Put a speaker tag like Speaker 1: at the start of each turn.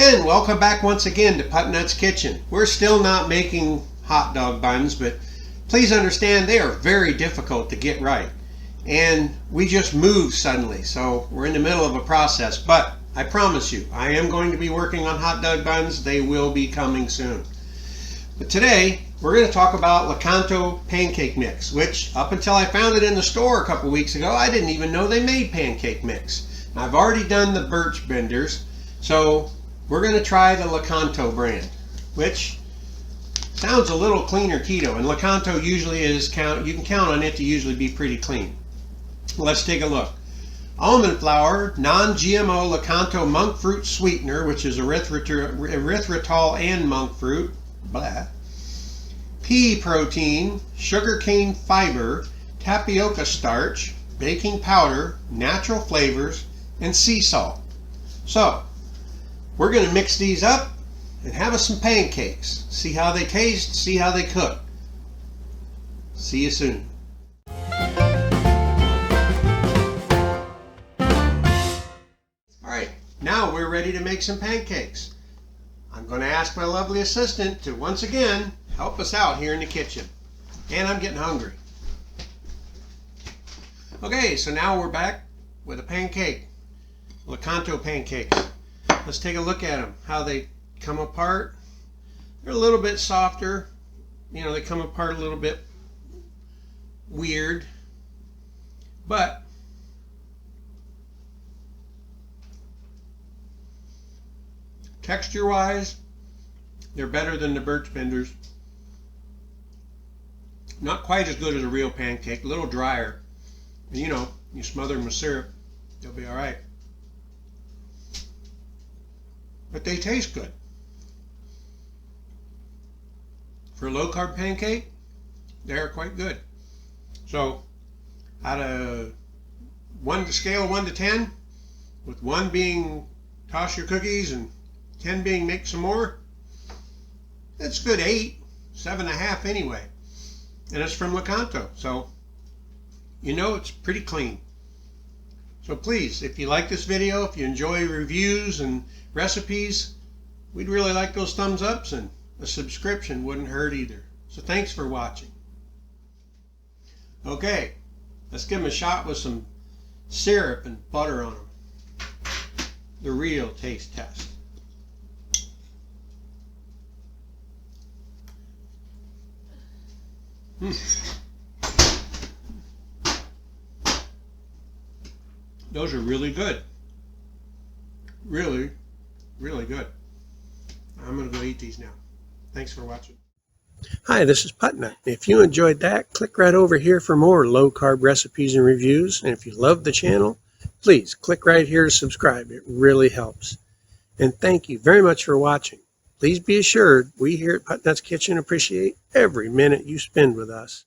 Speaker 1: And welcome back once again to Putnut's Kitchen. We're still not making hot dog buns, but please understand they are very difficult to get right. And we just moved suddenly, so we're in the middle of a process. But I promise you, I am going to be working on hot dog buns. They will be coming soon. But today, we're going to talk about Lakanto pancake mix, which up until I found it in the store a couple weeks ago, I didn't even know they made pancake mix. Now, I've already done the birch benders, so we're going to try the Lakanto brand, which sounds a little cleaner keto, and Lakanto usually is, you can count on it to usually be pretty clean. Let's take a look. Almond flour, non-GMO Lakanto monk fruit sweetener, which is erythritol and monk fruit. Blah. Pea protein, sugarcane fiber, tapioca starch, baking powder, natural flavors, and sea salt. So, we're going to mix these up and have us some pancakes. See how they taste, see how they cook. See you soon. Alright, now we're ready to make some pancakes. I'm going to ask my lovely assistant to once again help us out here in the kitchen. And I'm getting hungry. Okay, so now we're back with a pancake. Lakanto pancakes. Let's take a look at them, how they come apart. They're a little bit softer. You know, they come apart a little bit weird. But texture-wise, they're better than the birch benders. Not quite as good as a real pancake, a little drier. And you know, you smother them with syrup, they'll be all right. But they taste good. For a low-carb pancake, they're quite good. So, out of scale of 1 to 10, with 1 being toss your cookies and 10 being make some more, it's good 8, 7.5 anyway. And it's from Lakanto, so you know it's pretty clean. So please, if you like this video, if you enjoy reviews and recipes, we'd really like those thumbs ups, and a subscription wouldn't hurt either. So thanks for watching. Okay, let's give them a shot with some syrup and butter on them. The real taste test. Those are really good. Really, really good. I'm going to go eat these now. Thanks for watching. Hi, this is Putnut. If you enjoyed that, click right over here for more low-carb recipes and reviews. And if you love the channel, please click right here to subscribe. It really helps. And thank you very much for watching. Please be assured we here at Putnut's Kitchen appreciate every minute you spend with us.